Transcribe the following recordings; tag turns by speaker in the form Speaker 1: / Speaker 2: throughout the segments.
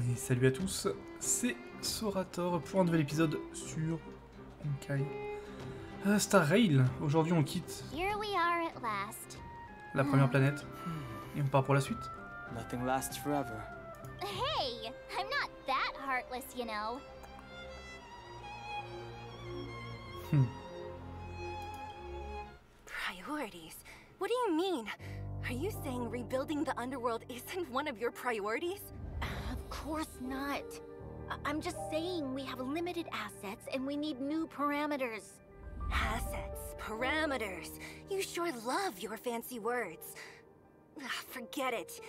Speaker 1: Et salut à tous, c'est Sorator pour un nouvel épisode sur Honkai Star Rail. Aujourd'hui on quitte la première planète et on part pour la suite.
Speaker 2: Nothing lasts forever.
Speaker 3: Hey, I'm not that heartless, you know.
Speaker 4: Priorities? What do you mean? Are you saying rebuilding the underworld isn't one of your priorities?
Speaker 3: Of course not. I'm just saying we have limited assets and we need new parameters.
Speaker 4: Assets, parameters. You sure love your fancy words. Ugh, forget it.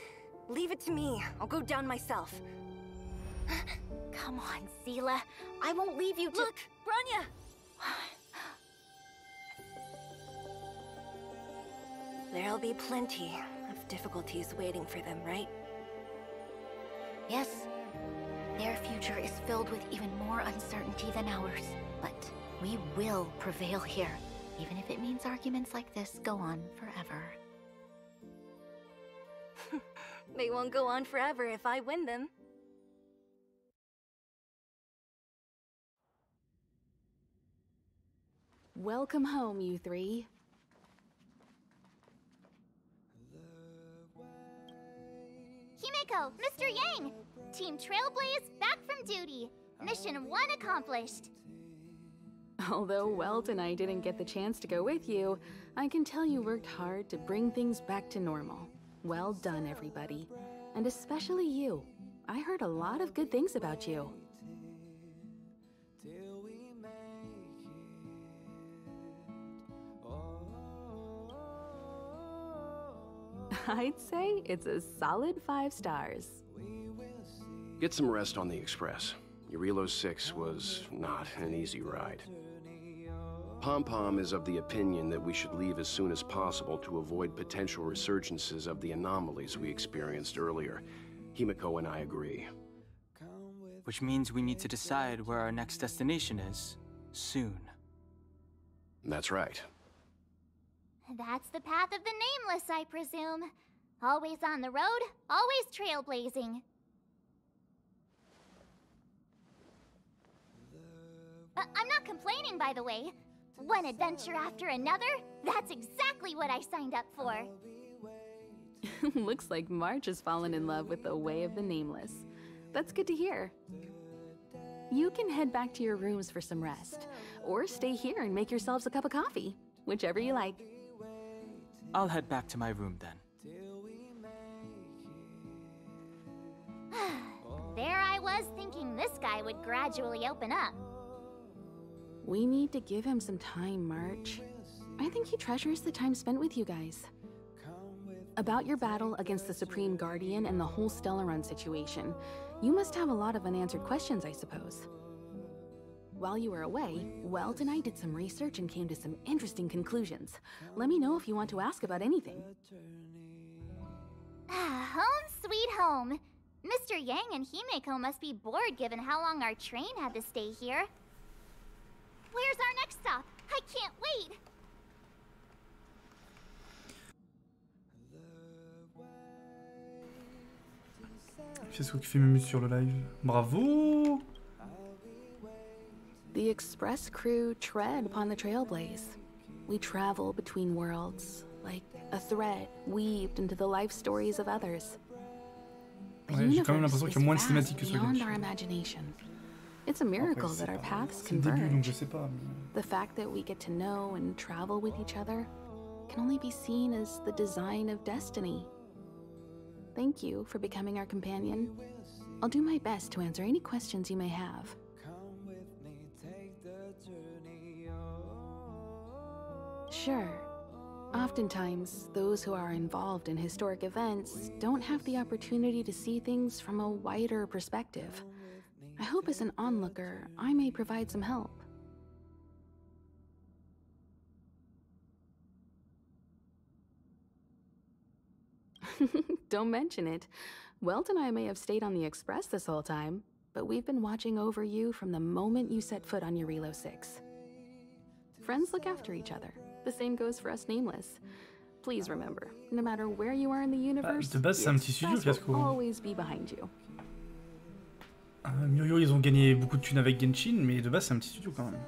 Speaker 4: Leave it to me. I'll go down myself.
Speaker 3: Come on, Seela. I won't leave you to—
Speaker 4: Look, Branya! There'll be plenty of difficulties waiting for them, right?
Speaker 3: Yes. Their future is filled with even more uncertainty than ours. But we will prevail here, even if it means arguments like this go on forever.
Speaker 4: They won't go on forever if I win them.
Speaker 5: Welcome home, you three.
Speaker 3: Himeko, Mr. Yang! Team Trailblaze back from duty. Mission 1 accomplished.
Speaker 5: Although Welt and I didn't get the chance to go with you, I can tell you worked hard to bring things back to normal. Well done, everybody. And especially you. I heard a lot of good things about you. I'd say it's a solid 5 stars.
Speaker 6: Get some rest on the Express. Eurilo 6 was not an easy ride. Pom-Pom is of the opinion that we should leave as soon as possible to avoid potential resurgences of the anomalies we experienced earlier. Himeko and I agree.
Speaker 2: Which means we need to decide where our next destination is, soon.
Speaker 6: That's right.
Speaker 3: That's the path of the Nameless, I presume. Always on the road, always trailblazing. I'm not complaining, by the way. One adventure after another, that's exactly what I signed up for.
Speaker 5: Looks like March has fallen in love with the way of the Nameless. That's good to hear. You can head back to your rooms for some rest, or stay here and make yourselves a cup of coffee, whichever you like.
Speaker 2: I'll head back to my room then.
Speaker 3: There I was thinking this guy would gradually open up.
Speaker 5: We need to give him some time, March. I think he treasures the time spent with you guys. About your battle against the Supreme Guardian and the whole Stellaron situation, you must have a lot of unanswered questions, I suppose. While you were away, Welt and I did some research and came to some interesting conclusions. Let me know if you want to ask about anything.
Speaker 3: Home sweet home. Mr. Yang and Himeko must be bored given how long our train had to stay here. Where's our next stop? I can't wait!
Speaker 1: C'est ce qui fait Mumu sur le live. Bravo!
Speaker 5: The Express crew tread upon the Trailblaze. We travel between worlds, like a thread weaved into the life stories of others.
Speaker 1: Ouais, j'ai quand même l'impression qu'il y a moins de cinématiques que sur
Speaker 5: beyond our
Speaker 1: Genshin.
Speaker 5: imagination. It's a miracle that our paths
Speaker 1: C'est le début, donc
Speaker 5: converge.
Speaker 1: je sais pas.
Speaker 5: The fact that we get to know and travel with each other can only be seen as the design of destiny. Thank you for becoming our companion. I'll do my best to answer any questions you may have. Sure. Oftentimes, those who are involved in historic events don't have the opportunity to see things from a wider perspective. I hope as an onlooker, I may provide some help. Don't mention it. Welt and I may have stayed on the Express this whole time, but we've been watching over you from the moment you set foot on Eurilo 6. Friends look after each other. The same goes for us Nameless. Please remember, no matter where you are in the universe,
Speaker 1: de base, c'est un petit studio,
Speaker 5: Express will
Speaker 1: Fiasco.
Speaker 5: always be behind you.
Speaker 1: Mihoyo, ils ont gagné beaucoup de thunes avec Genshin, mais de base, c'est un petit studio quand même.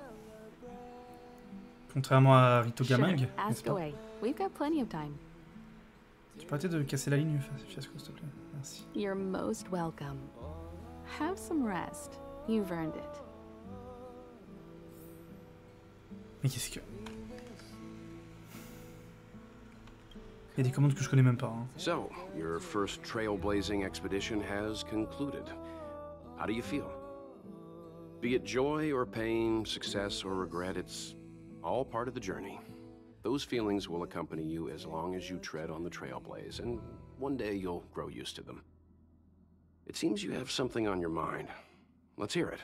Speaker 1: Contrairement à Ritogaming,
Speaker 5: Sure,
Speaker 1: n'est-ce
Speaker 5: ask
Speaker 1: pas?
Speaker 5: away. We've got plenty of time.
Speaker 1: Tu peux arrêter de casser la ligne, Fiasco, s'il te plaît. Merci.
Speaker 5: You're most welcome. Have some rest. You've earned it.
Speaker 1: Mais qu'est-ce que... Il y a des commandes que je connais même pas. Hein.
Speaker 6: So, your first trailblazing expedition has concluded. How do you feel? Be it joy or pain, success or regret, it's all part of the journey. Those feelings will accompany you as long as you tread on the trailblaze, and one day you'll grow used to them. It seems you have something on your mind. Let's hear it.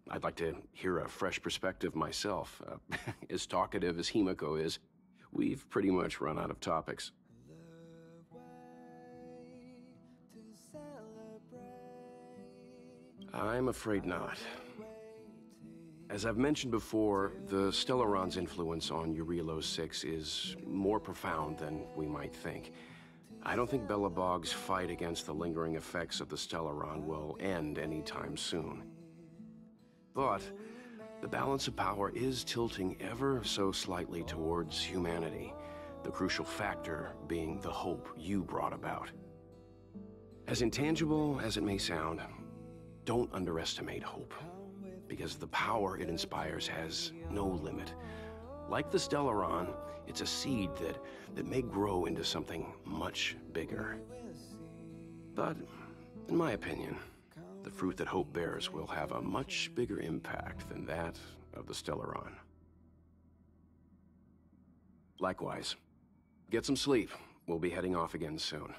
Speaker 6: I'd like to hear a fresh perspective myself. As talkative as Himiko is, we've pretty much run out of topics. I'm afraid not. As I've mentioned before, the Stellaron's influence on Eurylos 6 is more profound than we might think. I don't think Belobog's fight against the lingering effects of the Stellaron will end anytime soon. But the balance of power is tilting ever so slightly towards humanity, the crucial factor being the hope you brought about. As intangible as it may sound, don't underestimate hope, because the power it inspires has no limit. Like the Stellaron, it's a seed that may grow into something much bigger. But, in my opinion, the fruit that hope bears will have a much bigger impact than that of the Stellaron. Likewise, get some sleep. We'll be heading off again soon.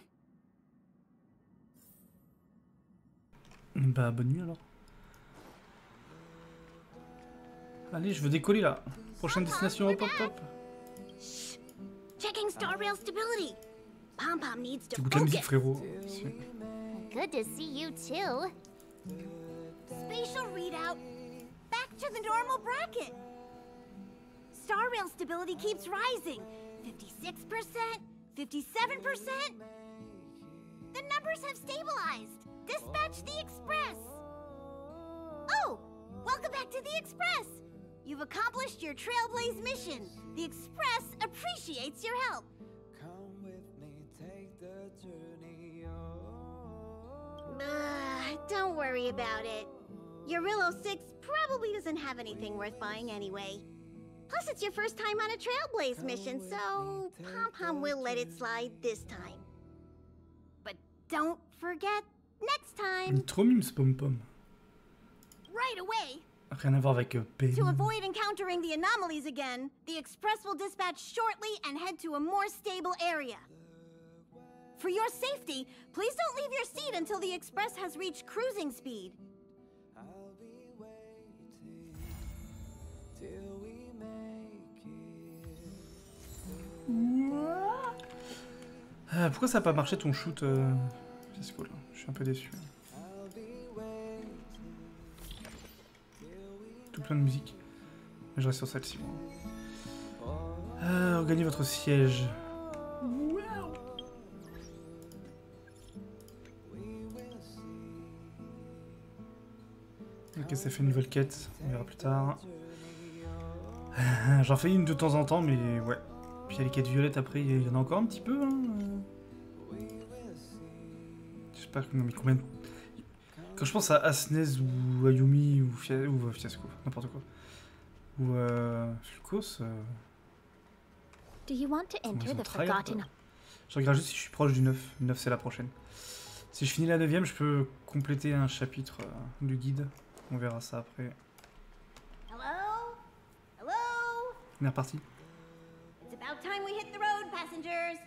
Speaker 1: Bah, bonne nuit alors. Allez, je veux décoller là. Prochaine destination, hop hop hop.
Speaker 4: Checking Star Rail stability. Pom-Pom needs to
Speaker 1: T'écoutes la musique,
Speaker 4: focus.
Speaker 1: frérot.
Speaker 3: Good to see you too.
Speaker 4: Spatial readout. Back to the normal bracket. Star Rail stability keeps rising. 56%, 57%. The numbers have stabilized. Dispatch the Express. Oh, welcome back to the Express. You've accomplished your Trailblaze mission. The Express appreciates your help. Don't worry about it. Eurylos 6 probably doesn't have anything worth buying anyway. Plus, it's your first time on a Trailblaze mission, so Pom-Pom will let it slide this time. But don't forget, next
Speaker 1: Il
Speaker 4: time,
Speaker 1: est trop mime ce pom-pom.
Speaker 4: right away,
Speaker 1: Rien à voir avec Pain.
Speaker 4: to avoid encountering the anomalies again, the Express will dispatch shortly and head to a more stable area. For your safety, please don't leave your seat until the Express has reached cruising speed.
Speaker 1: Pourquoi ça a pas marché ton shoot Fiasco là? Je suis un peu déçu. Tout plein de musique. Mais je reste sur celle-ci. Regagnez votre siège. Ok, ça fait une nouvelle quête. On verra plus tard. J'en fais une de temps en temps, mais ouais. Puis il y a les quêtes violettes après, il y en a encore un petit peu. Hein. J'espère que non, mais combien. Quand je pense à Asnez ou Ayumi ou Fiasco, n'importe quoi. Ou Fulcos.
Speaker 3: Do you want to enter the forgotten?
Speaker 1: Je regarde juste si je suis proche du 9. Le 9 c'est la prochaine. Si je finis la 9ème, je peux compléter un chapitre du guide. On verra ça après.
Speaker 4: Hello? Hello?
Speaker 1: On est reparti.
Speaker 4: It's about time we hit the road, passengers.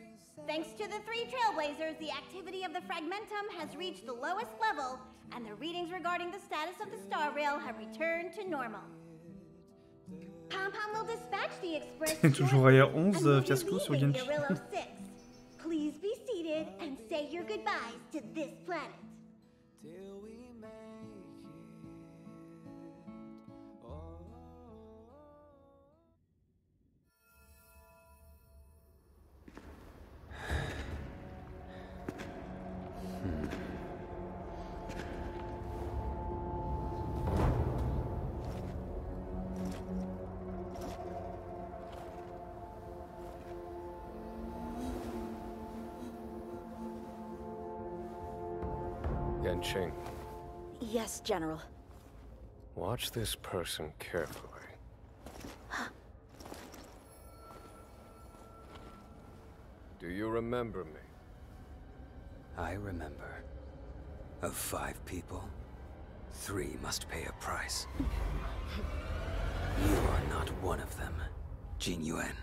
Speaker 4: Thanks to the 3 Trailblazers, the activity of the Fragmentum has reached the lowest level, and the readings regarding the status of the Star Rail have returned to normal. Pom-Pom will dispatch the Express
Speaker 1: Toujours à
Speaker 4: and
Speaker 1: 11
Speaker 4: we'll be
Speaker 1: Fiasco sur
Speaker 4: leaving
Speaker 1: Genshin.
Speaker 4: Eurylos 6. Please be seated and say your goodbyes to this planet.
Speaker 7: Genshin,
Speaker 8: Yes, General.
Speaker 7: watch this person carefully. Do you remember me?
Speaker 9: I remember. Of 5 people, 3 must pay a price. You are not one of them, Jin Yuan.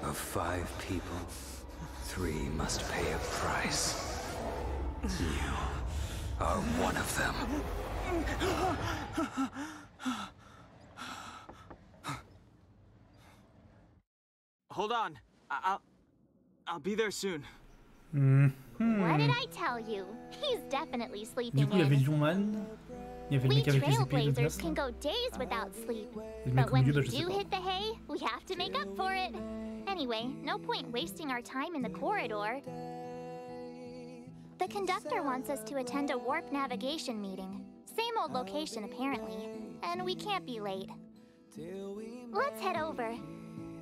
Speaker 9: Of 5 people, 3 must pay a price. You are one of them.
Speaker 2: Hold on. I'll be there soon.
Speaker 3: What did I tell you? He's definitely
Speaker 1: Du
Speaker 3: sleeping
Speaker 1: coup, il y avait
Speaker 3: in.
Speaker 1: Lionman, il y avait le
Speaker 3: We
Speaker 1: mec avec les épées de
Speaker 3: trailblazers
Speaker 1: glace.
Speaker 3: can go days without sleep.
Speaker 1: Et le mec
Speaker 3: But
Speaker 1: au
Speaker 3: when
Speaker 1: milieu,
Speaker 3: we
Speaker 1: là, je sais
Speaker 3: do
Speaker 1: pas.
Speaker 3: hit the hay, we have to make up for it. Anyway, no point wasting our time in the corridor. The conductor wants us to attend a warp navigation meeting. Same old location, apparently. And we can't be late. Let's head over.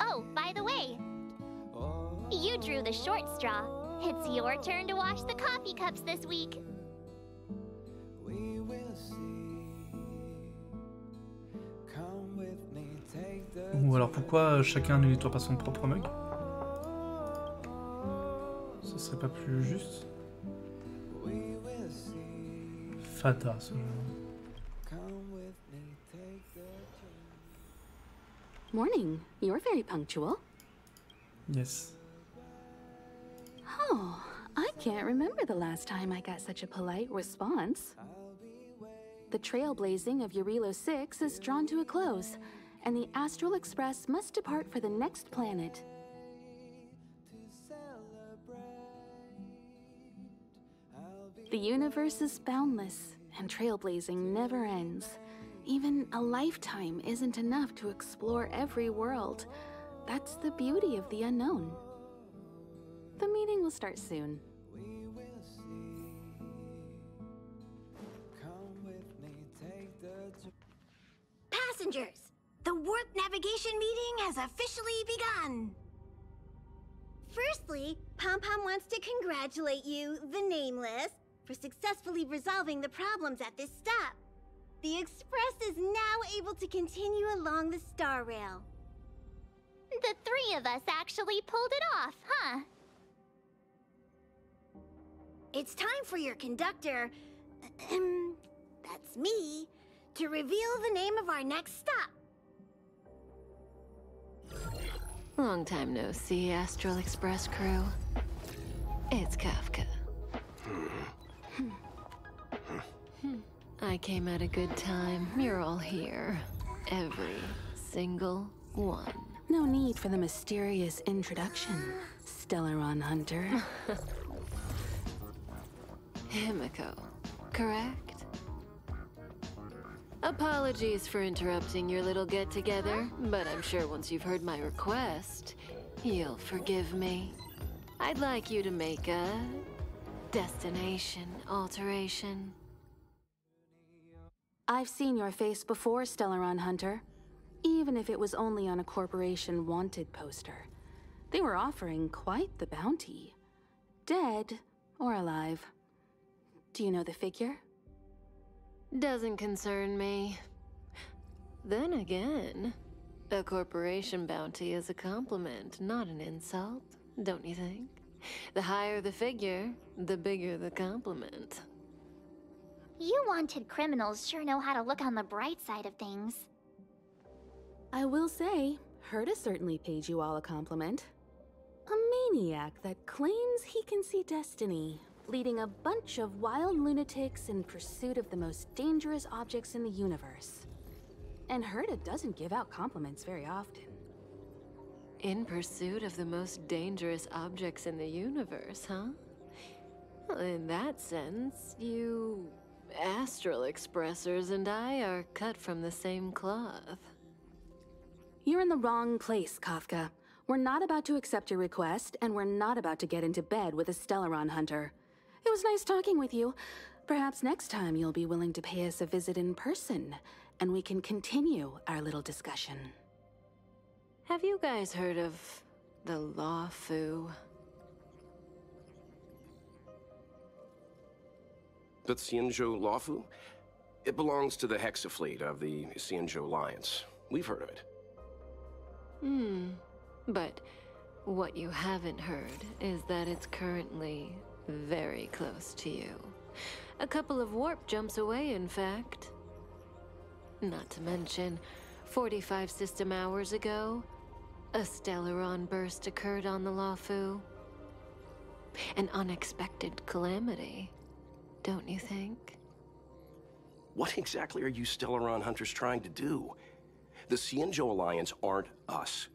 Speaker 3: Oh, by the way, you drew the short straw. It's your turn to wash the coffee cups this week.
Speaker 1: Ou alors pourquoi chacun ne nettoie pas son propre mug? Ce serait pas plus juste? Fata ce jeu.
Speaker 5: Morning. You're very punctual.
Speaker 1: Yes.
Speaker 5: Oh, I can't remember the last time I got such a polite response. The trailblazing of Eurilo 6 is drawn to a close, and the Astral Express must depart for the next planet. The universe is boundless, and trailblazing never ends. Even a lifetime isn't enough to explore every world. That's the beauty of the unknown. The meeting will start soon.
Speaker 4: Passengers, the warp navigation meeting has officially begun. Firstly, Pom-Pom wants to congratulate you, the Nameless, for successfully resolving the problems at this stop. The Express is now able to continue along the Star Rail.
Speaker 3: The 3 of us actually pulled it off, huh?
Speaker 4: It's time for your conductor, that's me, to reveal the name of our next stop.
Speaker 10: Long time no see, Astral Express crew. It's Kafka. I came at a good time. You're all here. Every single one.
Speaker 5: No need for the mysterious introduction, Stellaron Hunter.
Speaker 10: Himiko, correct? Apologies for interrupting your little get-together, but I'm sure once you've heard my request, you'll forgive me. I'd like you to make a destination alteration.
Speaker 5: I've seen your face before, Stellaron Hunter. Even if it was only on a corporation wanted poster. They were offering quite the bounty. Dead or alive. Do you know the figure?
Speaker 10: Doesn't concern me. Then again, a corporation bounty is a compliment, not an insult, don't you think? The higher the figure, the bigger the compliment.
Speaker 3: You wanted criminals sure know how to look on the bright side of things.
Speaker 5: I will say, Herta certainly paid you all a compliment. A maniac that claims he can see destiny, leading a bunch of wild lunatics in pursuit of the most dangerous objects in the universe. And Herta doesn't give out compliments very often.
Speaker 10: In pursuit of the most dangerous objects in the universe, huh? Well, in that sense, you Astral Expressers and I are cut from the same cloth.
Speaker 5: You're in the wrong place, Kafka. We're not about to accept your request, and we're not about to get into bed with a Stellaron Hunter. It was nice talking with you. Perhaps next time you'll be willing to pay us a visit in person, and we can continue our little discussion.
Speaker 10: Have you guys heard of the Law Fu?
Speaker 6: The Xianzhou Lawfu? It belongs to the Hexafleet of the Xianzhou Alliance. We've heard of it.
Speaker 10: But what you haven't heard is that it's currently very close to you. A couple of warp jumps away, in fact. Not to mention, 45 system hours ago, a Stellaron burst occurred on the Lawfu. An unexpected calamity, don't you think?
Speaker 6: What exactly are you Stellaron hunters trying to do? The Xianzhou Alliance aren't us.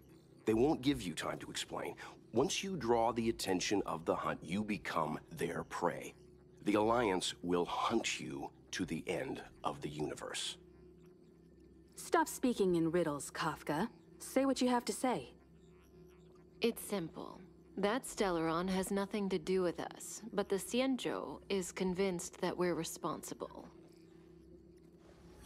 Speaker 6: They won't give you time to explain. Once you draw the attention of the hunt, you become their prey. The Alliance will hunt you to the end of the universe.
Speaker 5: Stop speaking in riddles, Kafka. Say what you have to say.
Speaker 10: It's simple. That Stellaron has nothing to do with us, but the Xianzhou is convinced that we're responsible.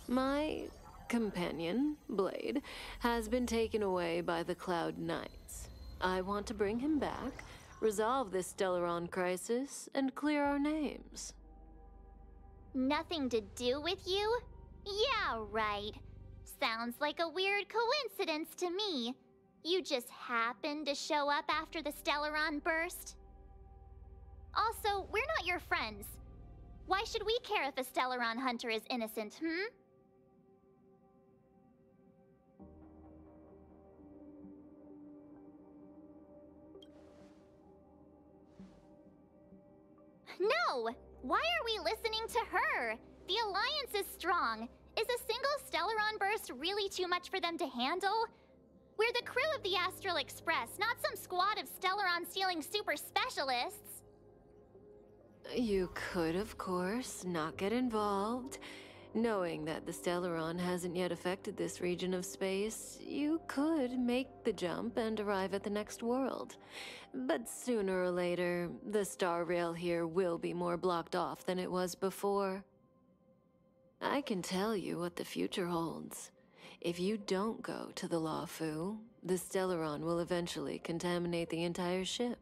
Speaker 10: My companion, Blade, has been taken away by the Cloud Knights. I want to bring him back, resolve this Stellaron crisis, and clear our names.
Speaker 3: Nothing to do with you? Yeah, right. Sounds like a weird coincidence to me. You just happened to show up after the Stellaron burst? Also, we're not your friends. Why should we care if a Stellaron hunter is innocent, No! Why are we listening to her? The Alliance is strong. Is a single Stellaron burst really too much for them to handle? We're the crew of the Astral Express, not some squad of Stellaron-stealing super specialists.
Speaker 10: You could, of course, not get involved. Knowing that the Stellaron hasn't yet affected this region of space, you could make the jump and arrive at the next world. But sooner or later, the Star Rail here will be more blocked off than it was before. I can tell you what the future holds. If you don't go to the Lawfu, the Stellaron will eventually contaminate the entire ship,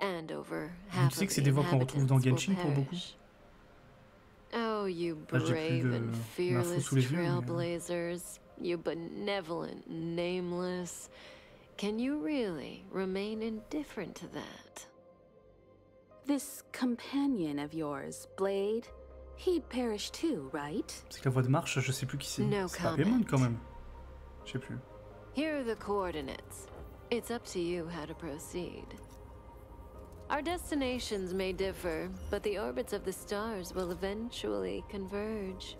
Speaker 10: and over half of the inhabitants will perish. Oh, you brave and fearless trailblazers, you benevolent nameless. Can you really remain indifferent to that?
Speaker 5: This companion of yours, Blade, he'd perish too, right?
Speaker 1: C'est que la voix de marche, je sais plus qui c'est.
Speaker 10: No
Speaker 1: C'est pas Parmi quand même. Je sais plus.
Speaker 10: Here are the coordinates. It's up to you how to proceed. Our destinations may differ, but the orbits of the stars will eventually converge.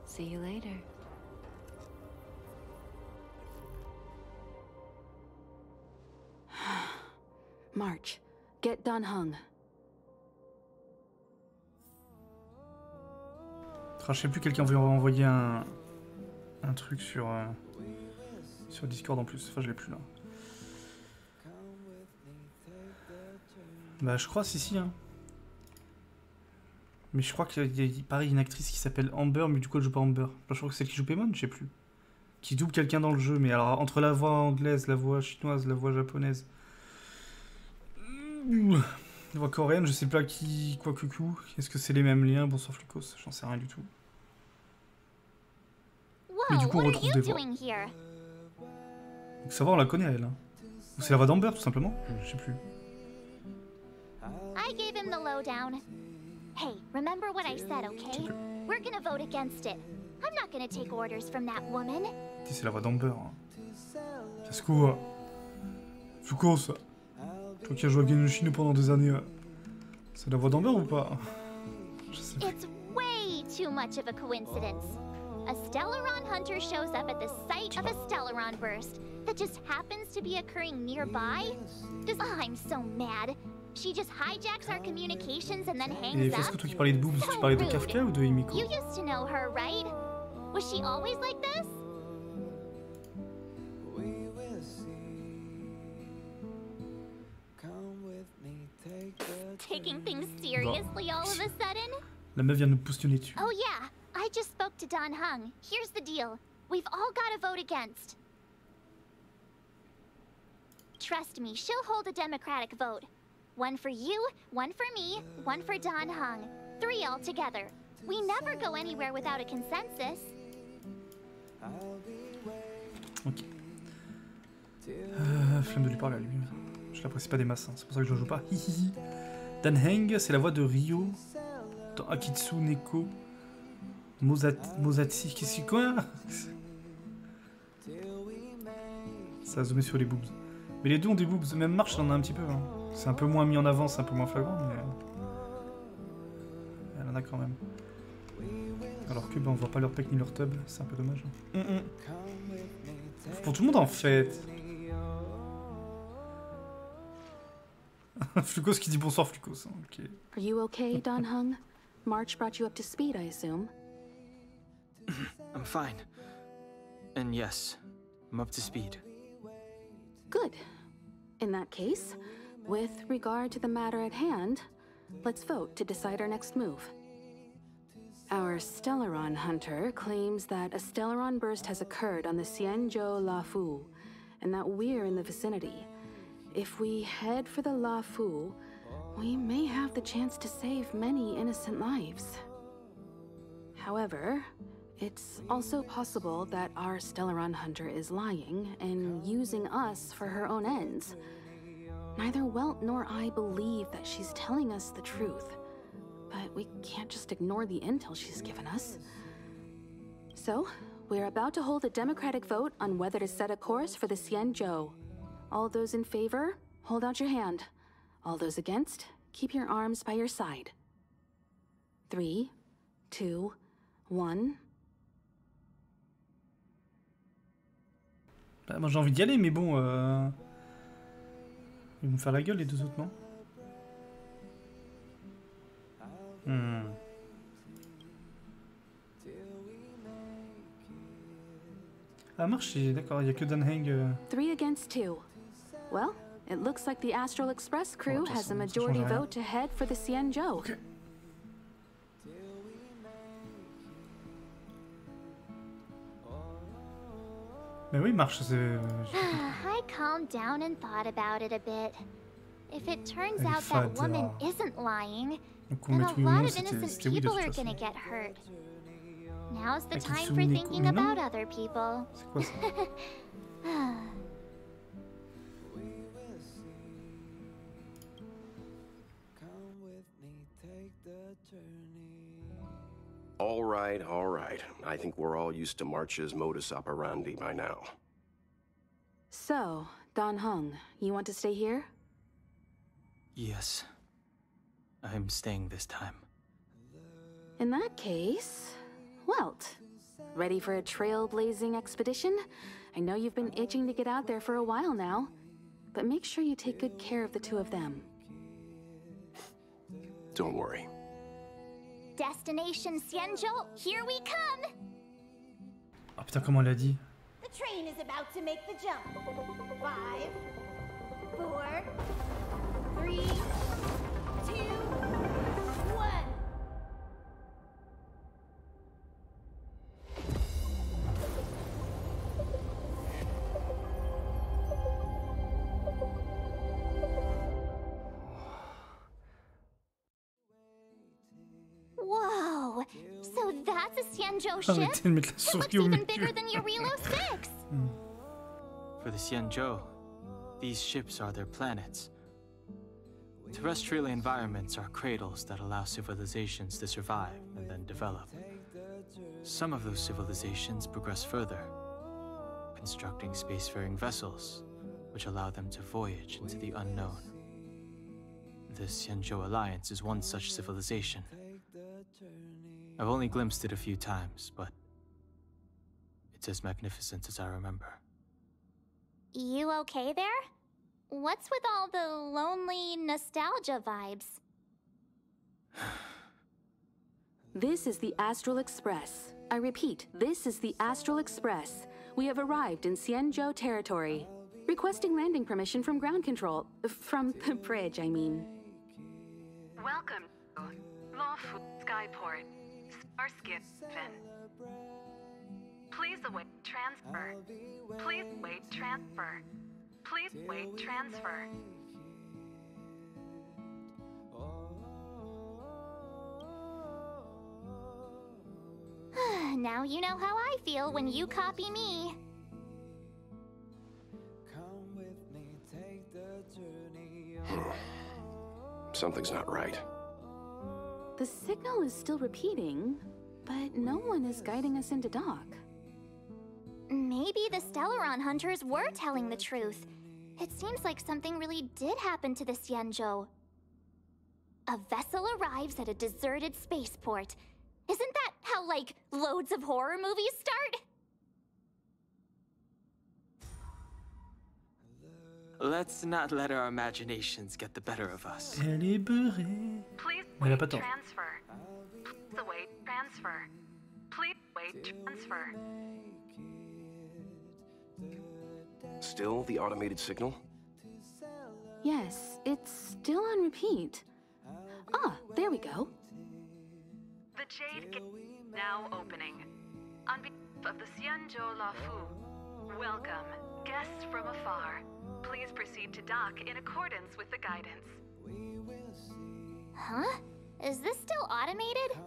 Speaker 10: See you later.
Speaker 5: March, get Dan Heng.
Speaker 1: Je sais plus, quelqu'un veut envoyer un truc sur Discord en plus. Enfin, je l'ai plus là. Bah, je crois, si, hein. Mais je crois qu'il y a, pareil, une actrice qui s'appelle Amber, mais du coup, elle joue pas Amber. Je crois que c'est celle qui joue Paimon, je sais plus. Qui double quelqu'un dans le jeu, mais alors, entre la voix anglaise, la voix chinoise, la voix japonaise, la voix coréenne, je sais pas qui, quoi que coup. Est-ce que c'est les mêmes liens? Bonsoir Flicos, j'en sais rien du tout. Mais du coup, on retrouve des voix. Donc ça va, on la connaît, elle. Hein. Ou c'est la voix d'Amber, tout simplement? Je sais plus.
Speaker 3: I gave him the lowdown. Hey, remember what I said, okay? We're gonna vote against it. I'm not gonna take orders from that woman.
Speaker 1: C'est la voix d'Amber. Hein. C'est quoi? Flicos, toi qui as joué à Genshin pendant des années, c'est la voix d'Amber ou pas? Je sais plus.
Speaker 3: It's way too much of a coincidence. A Stellaron hunter shows up at the site of a Stellaron burst that just happens to be occurring nearby. I'm so mad. She just hijacks our communications and then hangs up.
Speaker 1: Est-ce que toi qui parlais de boobs, tu parlais de Kafka ou de Himiko?
Speaker 3: You used to know her, right? Was she always like this? Taking things seriously all of a sudden?
Speaker 1: La meuf vient de nous poussionner dessus.
Speaker 3: Oh yeah, I just spoke to Dan Heng. Here's the deal. We've all got to vote against. Trust me, she'll hold a democratic vote. One for you, one for me, one for Dan Heng. 3 altogether. We never go anywhere without a consensus.
Speaker 1: Ok. Flemme de lui parler à lui. Je l'apprécie pas des masses, hein. C'est pour ça que je ne joue pas. Hihihi. Dan Heng, c'est la voix de Ryo dans Akitsu Neko Mozatsi. Qu'est-ce que quoi? Ça a zoomé sur les boobs. Mais les deux ont des boobs. Même Marche en a un petit peu. Hein. C'est un peu moins mis en avant, c'est un peu moins flagrant, mais elle en a quand même. Alors que on voit pas leur pec ni leur tub, c'est un peu dommage. Pour tout le monde en fait. Flucos qui dit bonsoir Flucos. Ok.
Speaker 5: Are you okay, Don Hung? March brought you up to speed, I assume.
Speaker 2: I'm fine. And yes, I'm up to speed.
Speaker 5: Good. In that case, with regard to the matter at hand, let's vote to decide our next move. Our Stellaron hunter claims that a Stellaron burst has occurred on the Xianzhou Lafu, and that we're in the vicinity. If we head for the Lafu, we may have the chance to save many innocent lives. However, it's also possible that our Stellaron hunter is lying and using us for her own ends. Neither Welt nor I believe that she's telling us the truth, but we can't just ignore the intel she's given us. So, we're about to hold a democratic vote on whether to set a course for the Xianzhou. All those in favor, hold out your hand. All those against, keep your arms by your side. 3, 2, 1...
Speaker 1: Bah, moi j'ai envie d'y aller, mais bon... Ils vont me faire la gueule les deux autres, non? Ah, marche, d'accord, il n'y a que Dan Heng.
Speaker 5: 3 against 2. Well, it looks like the Astral Express crew has a majority vote to head for the Xianzhou.
Speaker 1: Okay. Mais oui, marche, c'est...
Speaker 3: I calmed down and thought about it a bit. If it turns out that woman isn't lying, then a lot of innocent people are gonna get hurt. Now's the time for thinking about other people.
Speaker 1: C'est quoi ça?
Speaker 6: All right, all right. I think we're all used to March's modus operandi by now.
Speaker 5: So, Don Hung, you want to stay here?
Speaker 2: Yes. I'm staying this time.
Speaker 5: In that case, Welt, ready for a trailblazing expedition? I know you've been itching to get out there for a while now, but make sure you take good care of the two of them.
Speaker 6: Don't worry.
Speaker 3: Destination Xianzhou, here we come!
Speaker 1: Ah putain, comment elle a dit?
Speaker 4: The train is about to make the jump. 5, 4, 3, 2, 1.
Speaker 3: Whoa! So that's a Xianzhou ship?
Speaker 1: Arrêtez de mettre la
Speaker 3: It
Speaker 1: souris
Speaker 3: looks
Speaker 1: au
Speaker 3: even
Speaker 1: milieu.
Speaker 3: bigger than Eurilo 6!
Speaker 2: For the Xianzhou, these ships are their planets. Terrestrial environments are cradles that allow civilizations to survive and then develop. Some of those civilizations progress further, constructing spacefaring vessels, which allow them to voyage into the unknown. The Xianzhou Alliance is one such civilization. I've only glimpsed it a few times, but it's as magnificent as I remember.
Speaker 3: You okay there? What's with all the lonely nostalgia vibes?
Speaker 5: This is the Astral Express. I repeat, this is the Astral Express. We have arrived in Xianzhou territory. Requesting landing permission from ground control. From the bridge, I mean.
Speaker 11: Welcome to Lawful Skyport, Starskin. Please await transfer. Please wait transfer. Please wait transfer.
Speaker 3: Now you know how I feel when you copy me.
Speaker 6: Something's not right.
Speaker 5: The signal is still repeating, but no one is guiding us into dock.
Speaker 3: Maybe the Stellaron hunters were telling the truth. It seems like something really did happen to the Xianzhou. A vessel arrives at a deserted spaceport. Isn't that how, like, loads of horror movies start?
Speaker 2: Let's not let our imaginations get the better of us.
Speaker 1: Elle est beurrée.
Speaker 11: Please
Speaker 1: Elle a
Speaker 11: wait
Speaker 1: pas tort.
Speaker 11: transfer. Please await transfer. Please wait transfer.
Speaker 6: Still the automated signal?
Speaker 5: Yes, it's still on repeat. Ah, there we go.
Speaker 11: The Jade Gate now opening. On behalf of the Xianzhou Lafu, welcome, guests from afar. Please proceed to dock in accordance with the guidance.
Speaker 3: Huh? Is this still automated?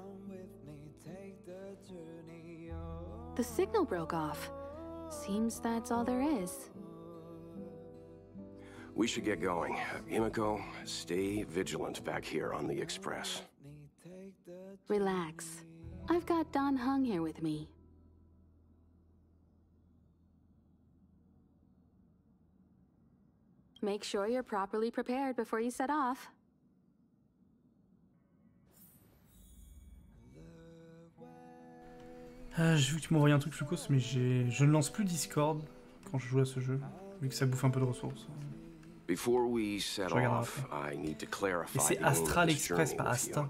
Speaker 5: The signal broke off. Seems that's all there is.
Speaker 6: We should get going. Himiko, stay vigilant back here on the Express.
Speaker 5: Relax. I've got Don Hung here with me. Make sure you're properly prepared before you set off.
Speaker 1: J'ai vu que tu m'as envoyé un truc Flucos, mais je ne lance plus Discord quand je joue à ce jeu, vu que ça bouffe un peu de ressources.
Speaker 6: Before we set off, I need to clarify.
Speaker 1: Et c'est Astral Express, pas Asta.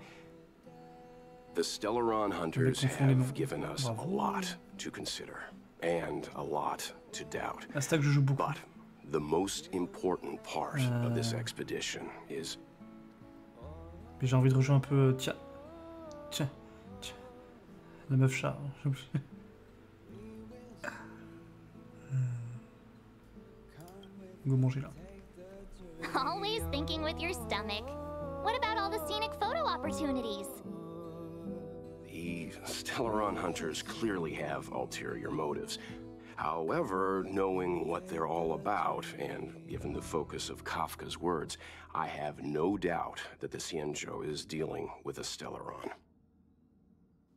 Speaker 6: The Stellaron hunters have given us a lot to consider and a lot to doubt.
Speaker 1: Asta que je joue beaucoup.
Speaker 6: But the most important part of this expedition is.
Speaker 1: Mais j'ai envie de rejouer un peu. Tiens. La meuf chat. Go manger là.
Speaker 3: Always thinking with your stomach. What about all the scenic photo opportunities?
Speaker 6: The Stellaron hunters clearly have ulterior motives. However, knowing what they're all about, and given the focus of Kafka's words, I have no doubt that the Xianzhou is dealing with a Stellaron.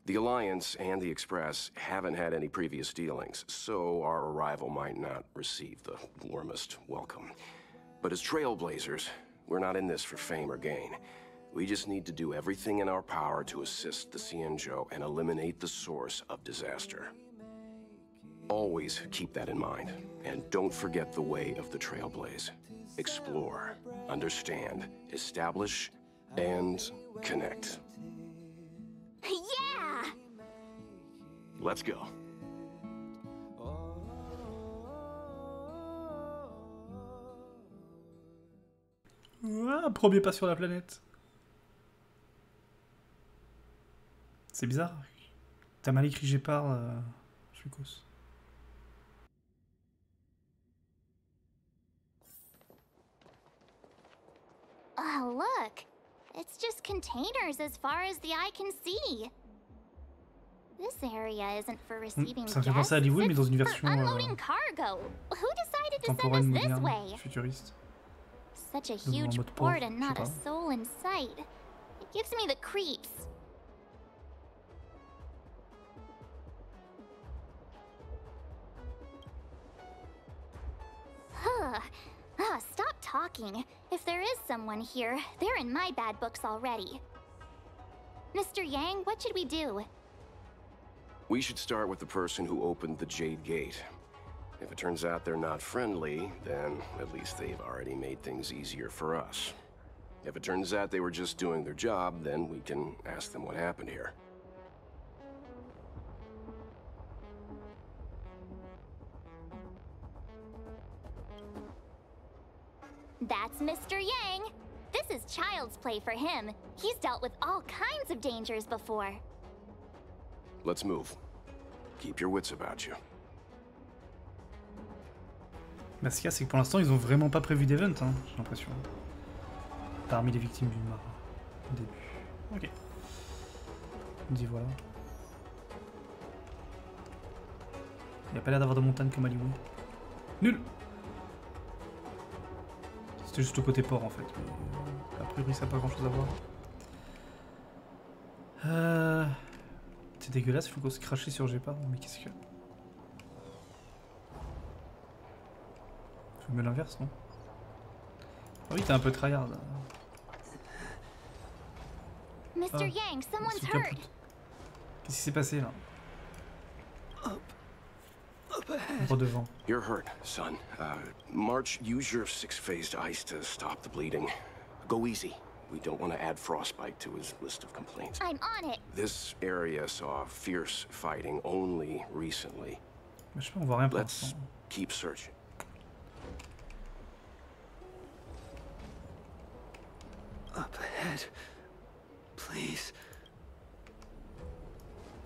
Speaker 6: The Alliance and the Express haven't had any previous dealings, so our arrival might not receive the warmest welcome. But as trailblazers, we're not in this for fame or gain. We just need to do everything in our power to assist the Xianzhou and eliminate the source of disaster. Always keep that in mind, and don't forget the way of the Trailblaze. Explore, understand, establish, and connect.
Speaker 3: Yeah!
Speaker 6: Let's go.
Speaker 1: Ah, premier pas sur la planète. C'est bizarre. T'as mal écrit j'ai parle, Flucos.
Speaker 3: Oh, look. It's just containers as far as the eye can see. This area isn't for receiving guests,
Speaker 1: Ça me fait penser à Hollywood, mais dans une version
Speaker 3: unloading cargo. Who decided to send us
Speaker 1: contemporaine,
Speaker 3: this
Speaker 1: moderne,
Speaker 3: way?
Speaker 1: futuriste.
Speaker 3: Such a huge
Speaker 1: mode
Speaker 3: port
Speaker 1: pauvre,
Speaker 3: and
Speaker 1: je sais
Speaker 3: not a
Speaker 1: pas.
Speaker 3: soul in sight. It gives me the creeps. Stop talking. If there is someone here, they're in my bad books already. Mr. Yang, what should we do?
Speaker 6: We should start with the person who opened the Jade Gate. If it turns out they're not friendly, then at least they've already made things easier for us. If it turns out they were just doing their job, then we can ask them what happened here.
Speaker 3: That's Mr. Yang. This is child's play for him. He's dealt with all kinds of dangers before.
Speaker 6: Let's move. Keep your wits about you.
Speaker 1: Bah, ce qu'il y a, c'est que pour l'instant, ils ont vraiment pas prévu d'event, hein, j'ai l'impression. Parmi les victimes du marin. Au début. Ok. On dit voilà. Il n'y a pas l'air d'avoir de montagne comme à Hollywood. Nul. C'était juste le côté port en fait. Mais, a priori ça n'a pas grand chose à voir. C'est dégueulasse, il faut qu'on se crache sur G pas. Mais qu'est-ce que... Je mets l'inverse, non? Ah oui, t'es un peu tryhard.
Speaker 3: Mr. Yang, someone's hurt.
Speaker 1: Qu'est-ce qui s'est passé là? Redevant.
Speaker 6: You're hurt, son. March, use your 6-phased ice to stop the bleeding. Go easy. We don't want to add frostbite to his list of complaints.
Speaker 3: I'm on it.
Speaker 6: This area saw fierce fighting only recently.
Speaker 1: Mais je sais pas, on voit rien pour
Speaker 6: Let's
Speaker 1: l'instant.
Speaker 6: keep searching.
Speaker 9: Up ahead. Please.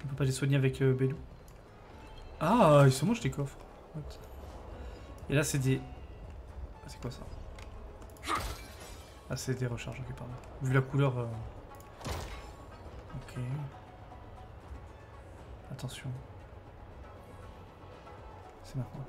Speaker 1: On peut pas les soigner avec Belou. Ah, ils se mangent des coffres. What? Et là, c'est des... Ah, c'est quoi ça? Ah, c'est des recharges, ok, pardon. Vu la couleur... Ok. Attention. C'est maintenant.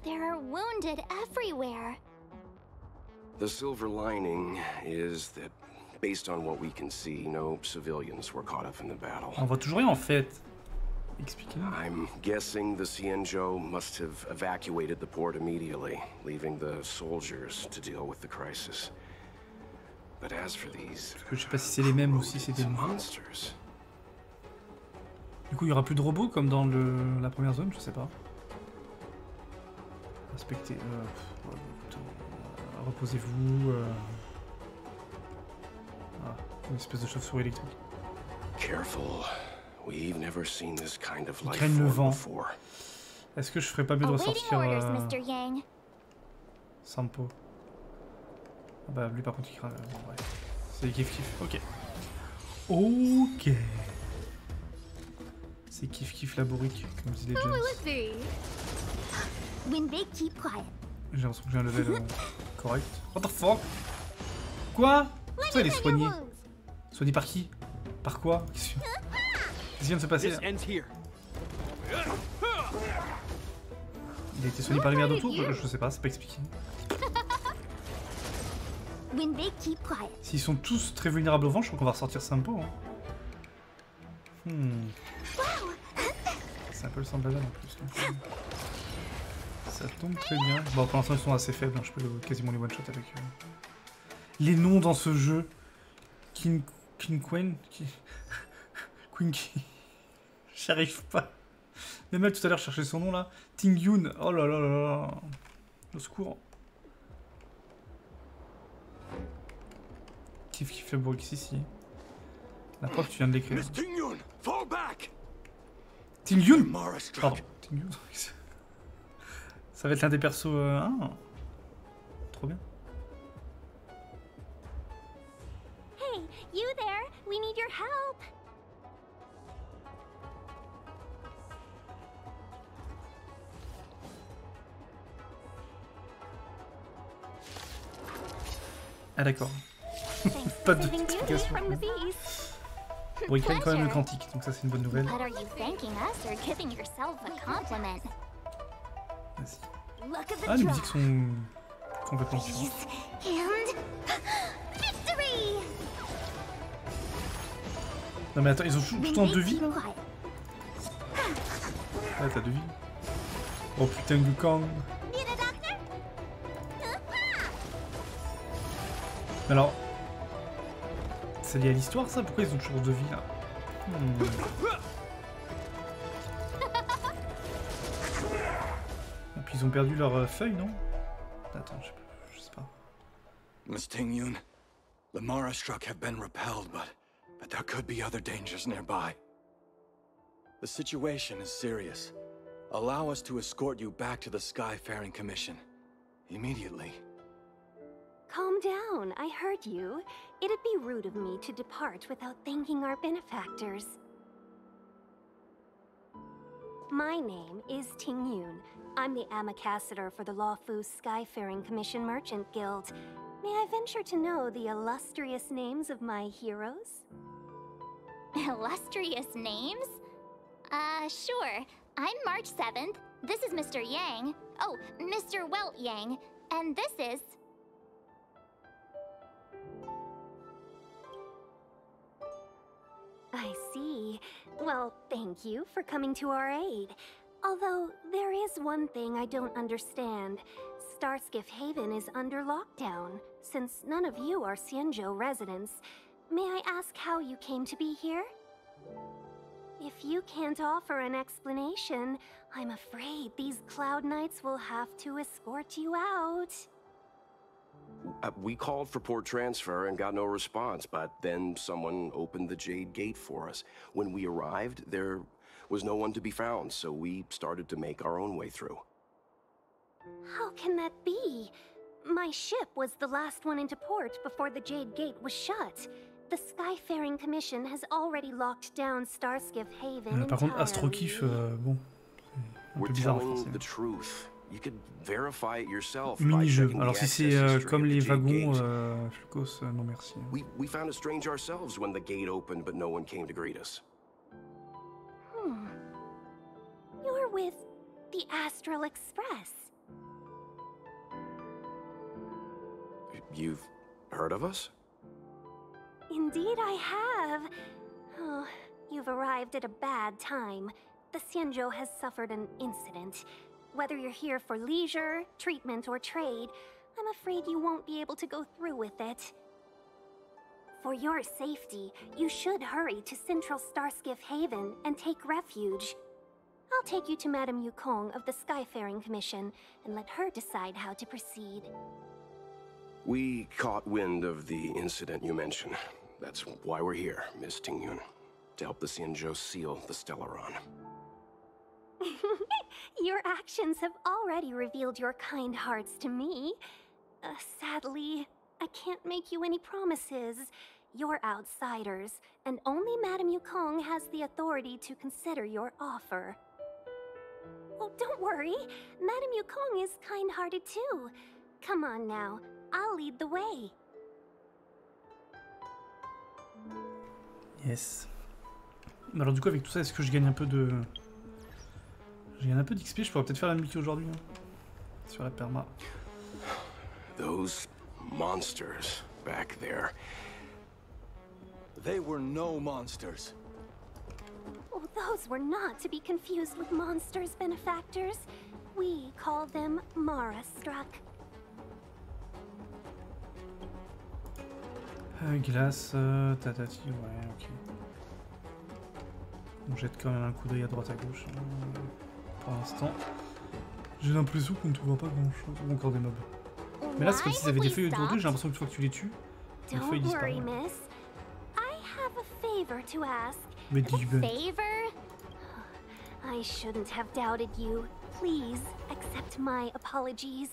Speaker 3: There are wounded everywhere.
Speaker 6: The silver lining is that, based on what we can see, no civilians were caught up in the battle.
Speaker 1: On voit toujours rien en fait. Expliquez-nous.
Speaker 6: I'm guessing the Xianzhou must have evacuated the port immediately, leaving the soldiers to deal with the crisis. But as for these,
Speaker 1: parce que je sais pas si c'est les mêmes ou si c'est des
Speaker 6: monsters.
Speaker 1: Du coup, il y aura plus de robots comme dans la première zone, je sais pas. Respectez. Reposez-vous. Ah, une espèce de chauve-souris électrique.
Speaker 6: Careful. We've never seen this kind of life
Speaker 1: Craignent le vent.
Speaker 6: before.
Speaker 1: Est-ce que je ferais pas mieux de ressortir Sampo? Ah bah lui par contre il craint. Bon, ouais. C'est kiff kiff. Ok. Ok. C'est kiff kiff laborique comme disent les Jones. J'ai l'impression que j'ai un level correct. What the fuck? Quoi? Ça il est soigné. Soigné par qui? Par quoi? Qu'est-ce qui vient de se passer là? Il a été soigné par les mères d'autour? Je sais pas, c'est pas expliqué. S'ils sont tous très vulnérables au vent, je crois qu'on va ressortir Sampo. Hein. C'est un peu le semblable en plus. Donc, ça tombe très bien. Bon, pour l'instant, ils sont assez faibles. Hein. Je peux quasiment les one-shot avec eux. Les noms dans ce jeu. King Queen. Queen. J'arrive pas. Même elle, tout à l'heure, cherchait son nom là. Ting Yun. Oh là là là là. Au secours. Kiff kiff le bruit ici. La preuve, tu viens de l'écrire. Ting Yun. Pardon. Ting Yun. Ça va être l'un des persos. Trop bien.
Speaker 4: Hey, you there? We need your help.
Speaker 1: Ah d'accord. Pas d'explication. Bon, il crée quand même le quantique, donc ça c'est une bonne nouvelle.
Speaker 3: But are you thanking us or giving yourself a compliment?
Speaker 1: Vas-y. Ah, les musiques sont complètement différentes. Non mais attends, ils ont tout en 2 vies. Ah, t'as 2 vies. Oh putain de Kang. Alors, c'est lié à l'histoire ça? Pourquoi ils ont toujours 2 vies là? Et puis ils ont perdu leur feuille, non? Attends, je sais pas.
Speaker 12: Miss Ting-Yun, the Mara struck have been repelled, but there could be other dangers nearby. The situation is serious. Allow us to escort you back to the Skyfaring Commission. Immediately.
Speaker 13: Calm down, I heard you. It'd be rude of me to depart without thanking our benefactors. My name is Ting-Yun, I'm the ambassador for the Lawfu Skyfaring Commission Merchant Guild. May I venture to know the illustrious names of my heroes?
Speaker 3: Illustrious names? Sure. I'm March 7th. This is Mr. Yang. Oh, Mr. Welt Yang. And this is...
Speaker 13: I see. Well, thank you for coming to our aid. Although, there is one thing I don't understand. Starskiff Haven is under lockdown. Since none of you are Xianzhou residents, may I ask how you came to be here? If you can't offer an explanation, I'm afraid these Cloud Knights will have to escort you out.
Speaker 6: We called for port transfer and got no response, but then someone opened the Jade Gate for us. When we arrived, there was no one to be found, so we started to make our own way through.
Speaker 13: How can that be? My ship was the last one into port before the Jade Gate was shut. The Skyfaring Commission has already locked down Starskiff Haven.
Speaker 1: Par contre, Astrokiff, bon, un peu bizarre en français.
Speaker 6: The truth. You could verify it yourself.
Speaker 1: Mini-jeu. Alors si c'est comme les wagons, Fulcos, non merci.
Speaker 6: We found it strange ourselves when the gate opened, but no one came to greet us.
Speaker 13: You're with the Astral Express.
Speaker 6: You've heard of us?
Speaker 13: Indeed I have. Oh, you've arrived at a bad time. The Xianzhou has suffered an incident. Whether you're here for leisure, treatment, or trade, I'm afraid you won't be able to go through with it. For your safety, you should hurry to Central Starskiff Haven and take refuge. I'll take you to Madame Yukong of the Skyfaring Commission and let her decide how to proceed.
Speaker 6: We caught wind of the incident you mentioned. That's why we're here, Miss Tingyun. To help the Xianzhou seal the Stellaron.
Speaker 13: Your actions have already revealed your kind hearts to me. Sadly, I can't make you any promises. You're outsiders, and only Madame Yukong has the authority to consider your offer. Oh, don't worry. Madame Yukong is kind-hearted too. Come on now, I'll lead the way.
Speaker 1: Yes. Alors du coup, avec tout ça, est-ce que je gagne un peu de... Je gagne un peu d'XP, je pourrais peut-être faire la Mickey aujourd'hui, hein, sur la perma.
Speaker 6: Those monsters back there.
Speaker 12: They were no monsters.
Speaker 13: Oh, those were not to be confused with monsters, benefactors. We call them Mara-struck.
Speaker 1: Glace, tatati, ouais, ok. On jette quand même un coup d'œil à droite à gauche. Pour l'instant, j'ai l'impression qu'on ne trouvera pas grand chose. Ou encore des mobs. Mais là, c'est comme s'ils avaient des feuilles autour d'eux. J'ai l'impression qu'une fois que tu les tues, les feuilles disparaissent. Mais dis ben.
Speaker 13: I shouldn't have doubted you. Please accept my apologies.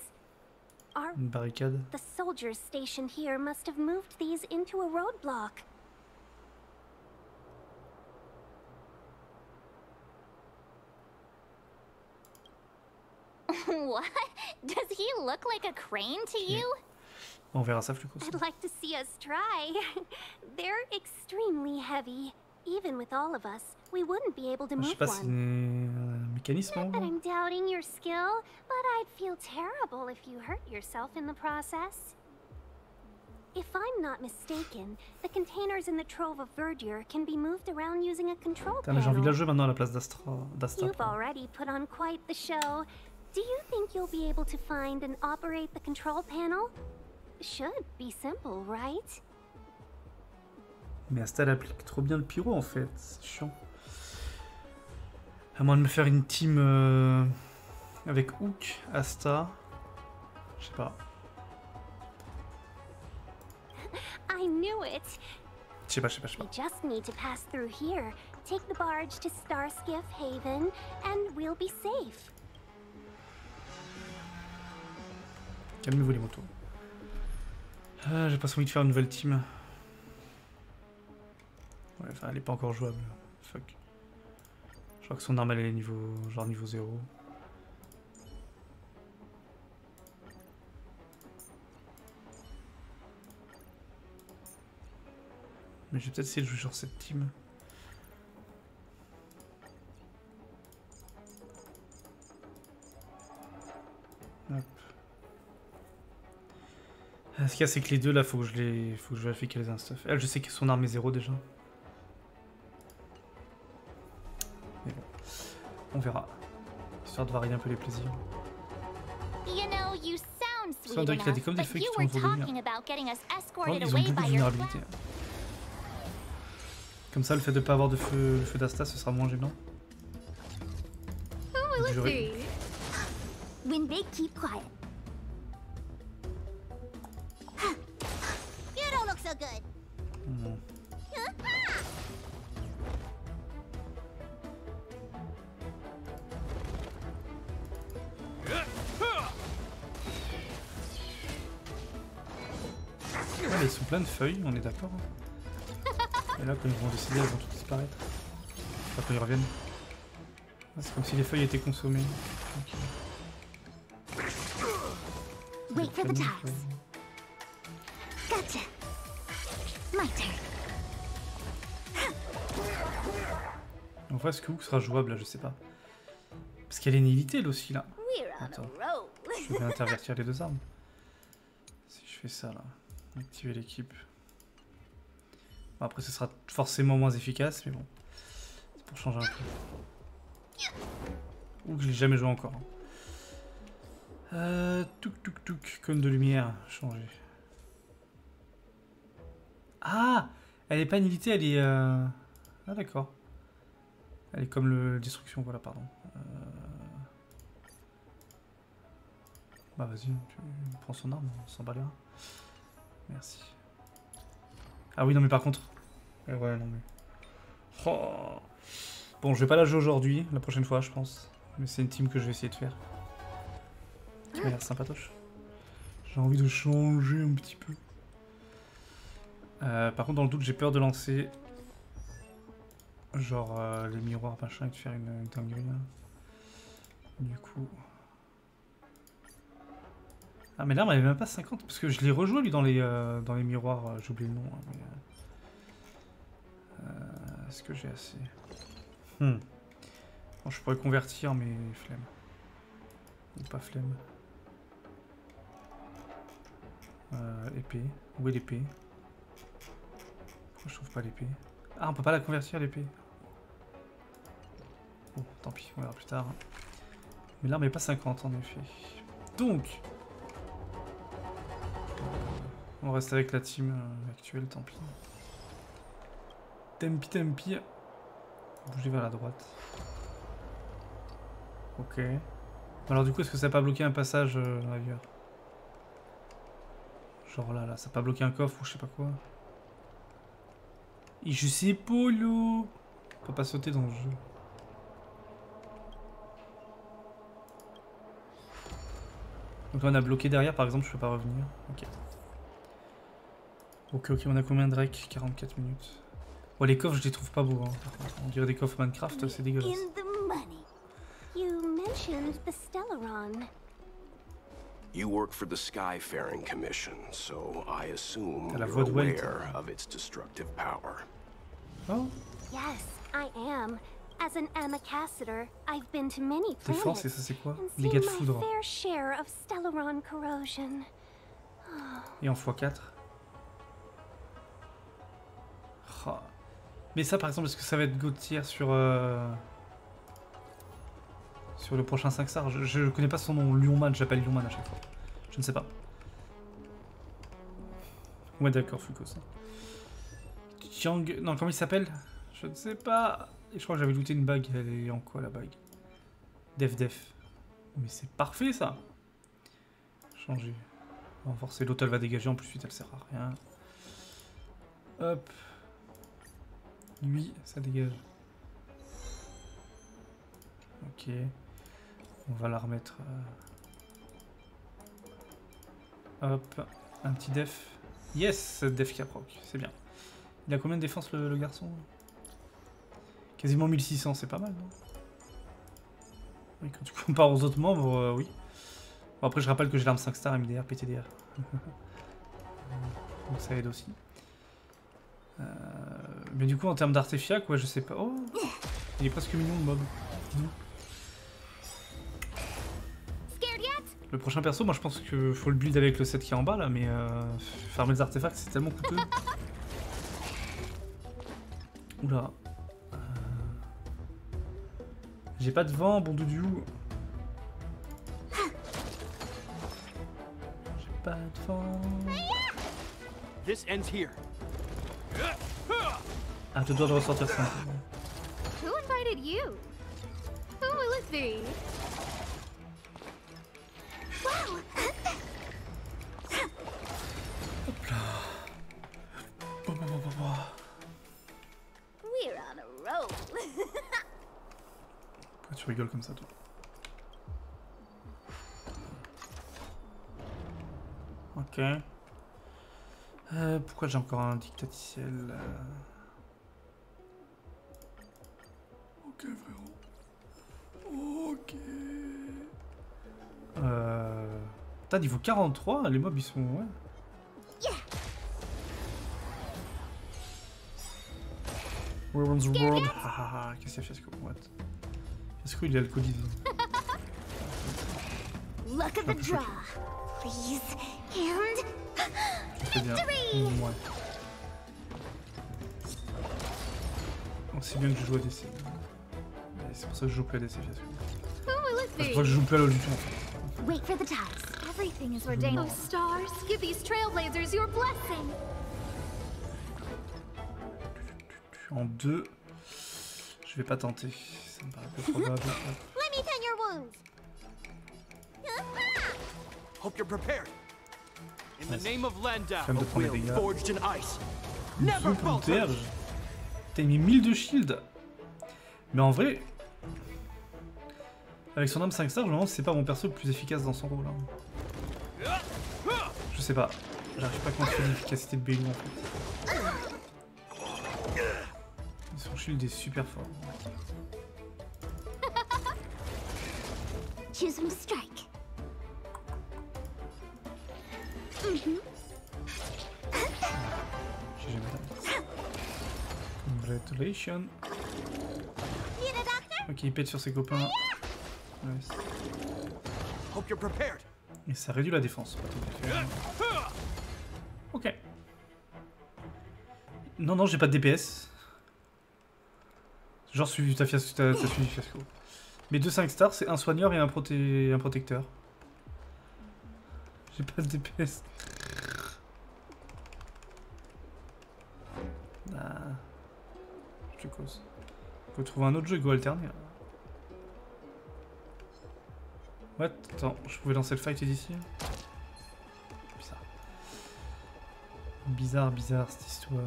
Speaker 1: Une barricade.
Speaker 13: The soldiers stationed here must have moved these into a roadblock.
Speaker 3: What? Does he look like a crane to you?
Speaker 1: On verra ça plus tard.
Speaker 13: I'd like to see us try. They're extremely heavy. Even with all of us, we wouldn't be able to move one.
Speaker 1: Je sais pas si c'est un mécanisme.
Speaker 13: Not that I'm doubting your skill, but I'd feel terrible if you hurt yourself in the process. If I'm not mistaken, the containers in the Trove of Verdure can be moved around using a control panel.
Speaker 1: J'ai envie de la jouer maintenant à la place d'Astra.
Speaker 13: You've already put on quite the show. Do you think you'll be able to find and operate the control panel? Should be simple, right?
Speaker 1: Mais Asta elle applique trop bien le pyro en fait, c'est chiant. À moins de me faire une team avec Hook, Asta, je sais pas.
Speaker 13: I knew it.
Speaker 1: Je sais pas.
Speaker 13: We just need to pass through here. Take the barge to Starskiff Haven, and we'll be safe.
Speaker 1: Calmez-vous les motos. J'ai pas envie de faire une nouvelle team. Ouais, enfin elle est pas encore jouable. Fuck. Je crois que son arme elle est niveau 0. Mais je vais peut-être essayer de jouer sur cette team. Hop. Ce qu'il y a, c'est que les deux là, faut que je vérifie qu'elles aient un stuff. Elle, je sais que son arme est 0 déjà. Mais bon, on verra. Histoire de varier un peu les plaisirs. Ça, on dirait qu'il a des comme des feux qui tournent autour de lui. Oh, ils ont beaucoup de vulnérabilité. Comme ça, le fait de ne pas avoir de feu, le feu d'Asta, ce sera moins gênant.
Speaker 4: When they keep quiet. You don't look so good.
Speaker 1: Ouais, ils sont pleins de feuilles, on est d'accord. Et là, quand ils vont décider, elles vont toutes disparaître. Enfin, quand ils reviennent. Ah, c'est comme si les feuilles étaient consommées. Okay.
Speaker 4: Wait for the tiles. Gotcha. My turn.
Speaker 1: En vrai, est-ce que Hook sera jouable là? Je sais pas. Parce qu'elle est inhibitée elle aussi là. Attends. Je vais intervertir les deux armes. Si je fais ça là. Activer l'équipe. Bon, après, ce sera forcément moins efficace, mais bon. C'est pour changer un peu. Ou que je l'ai jamais joué encore. Touk, cône de lumière, changer. Ah, elle est pas inhibitée, elle est... Ah d'accord. Elle est comme le destruction, voilà, pardon. Bah vas-y, tu prends son arme, on s'en bat les reins. Merci. Ah oui, non mais par contre... Ouais, non mais... Oh. Bon, je vais pas la jouer aujourd'hui, la prochaine fois, je pense. Mais c'est une team que je vais essayer de faire. Qui m'a l'air sympatoche. J'ai envie de changer un petit peu. Par contre, dans le doute, j'ai peur de lancer... Genre les miroirs, machin, et de faire une dinguerie là. Du coup... Ah mais là, elle avait même pas 50, parce que je l'ai rejoué lui dans les miroirs, j'ai oublié le nom. Hein, mais, est-ce que j'ai assez? Bon, je pourrais convertir, mais flemme. Ou pas flemme. Épée. Où est l'épée? Pourquoi je trouve pas l'épée? Ah, on peut pas la convertir l'épée. Bon, tant pis, on verra plus tard. Mais l'arme est pas 50 en effet. Donc, on reste avec la team actuelle, tant pis. Tempi. Bougez vers la droite. Ok. Alors du coup, est-ce que ça n'a pas bloqué un passage ailleurs? Genre là, ça n'a pas bloqué un coffre ou je sais pas quoi. Et je sais pas, là. On peut pas sauter dans le jeu. Donc là, on a bloqué derrière, par exemple, je peux pas revenir. Ok, on a combien de rec? 44 minutes. Bon, les coffres, je les trouve pas beaux. Hein, par contre. On dirait des coffres Minecraft, c'est dégueulasse.
Speaker 6: You work for the Skyfaring Commission, so I assume
Speaker 1: you're
Speaker 6: aware of its destructive power.
Speaker 1: Oh.
Speaker 13: Yes, I am. As an ambassador, I've been to many
Speaker 1: planets. Et ça c'est quoi?
Speaker 13: Les gars de foudre. Fair share of Stellaron corrosion.
Speaker 1: Et en x4. Oh. Mais ça par exemple, est-ce que ça va être Gautier sur le prochain 5 stars? Je connais pas son nom, Lyonman, j'appelle Lyonman à chaque fois. Je ne sais pas. Ouais d'accord, Fukos. Chiang... Non, comment il s'appelle? Je ne sais pas. Et je crois que j'avais looté une bague. Elle est en quoi la bague? Def. Mais c'est parfait ça. Changer. Renforcer. L'autre elle va dégager. En plus suite elle sert à rien. Hop. Lui, ça dégage. Ok. On va la remettre. Hop. Un petit def. Yes, def qui proc. C'est bien. Il a combien de défense le garçon? Quasiment 1600, c'est pas mal, non? Oui, quand tu compares aux autres membres, oui. Bon, après, je rappelle que j'ai l'arme 5 stars, MDR, PTDR. Donc ça aide aussi. Mais du coup, en termes d'artefact, ouais, je sais pas. Oh, il est presque mignon le mob. Le prochain perso, moi je pense qu'il faut le build avec le set qui est en bas là, mais farmer les artefacts c'est tellement coûteux. Oula. J'ai pas de vent, bon doudou. J'ai pas de vent. Ah, tu dois de ressortir ça.
Speaker 4: Who invited you? Who will it be? Wow!
Speaker 1: Hop là.
Speaker 4: We're on a roll.
Speaker 1: Pourquoi tu rigoles comme ça, toi? Ok. Pourquoi j'ai encore un dictaticiel? Ok, frérot. Ok. T'as niveau 43, les mobs ils sont... Ouais. We're on the world. Hahaha, qu'est-ce qu'il y a Fiasco? What? Fiasco il est alcoolisé.
Speaker 4: Look at the draw. Please. And...
Speaker 1: C'est bien. Ouais. C'est bien que je joue à DC. C'est pour ça que je joue plus à DC Fiasco. C'est pour ça que je joue plus à LoL du tout en fait.
Speaker 4: Wait for the tides. Everything is ordained. Oh stars, give these trailblazers your blessing.
Speaker 1: En 2, je vais pas tenter. Ça me paraît peu probable.
Speaker 4: Let me tend your wounds.
Speaker 14: Hope you're prepared. In the name of Landa,
Speaker 1: Quand même de prendre les dégâts.
Speaker 14: forged in ice.
Speaker 1: Une
Speaker 14: Never
Speaker 1: terge. T'as mis 1000 de shield. Mais en vrai, avec son arme 5 stars, je me demande si c'est pas mon perso le plus efficace dans son rôle. Hein. Je sais pas. J'arrive pas à quantifier l'efficacité de Bellou en fait. Son shield est super fort.
Speaker 4: Choose him to strike.
Speaker 1: J'ai jamais fait. Congratulations. Ok, il pète sur ses copains. Nice.
Speaker 14: Hope you're prepared.
Speaker 1: Et ça réduit la défense. Ok. Non, non, j'ai pas de DPS. Genre, t'as suivi Fiasco. Mes 2 5 stars, c'est un soigneur et un protecteur. J'ai pas de DPS. Ah. Je cause. Faut trouver un autre jeu go alterner. What? Attends, je pouvais lancer le fight d'ici? Bizarre. Bizarre cette histoire.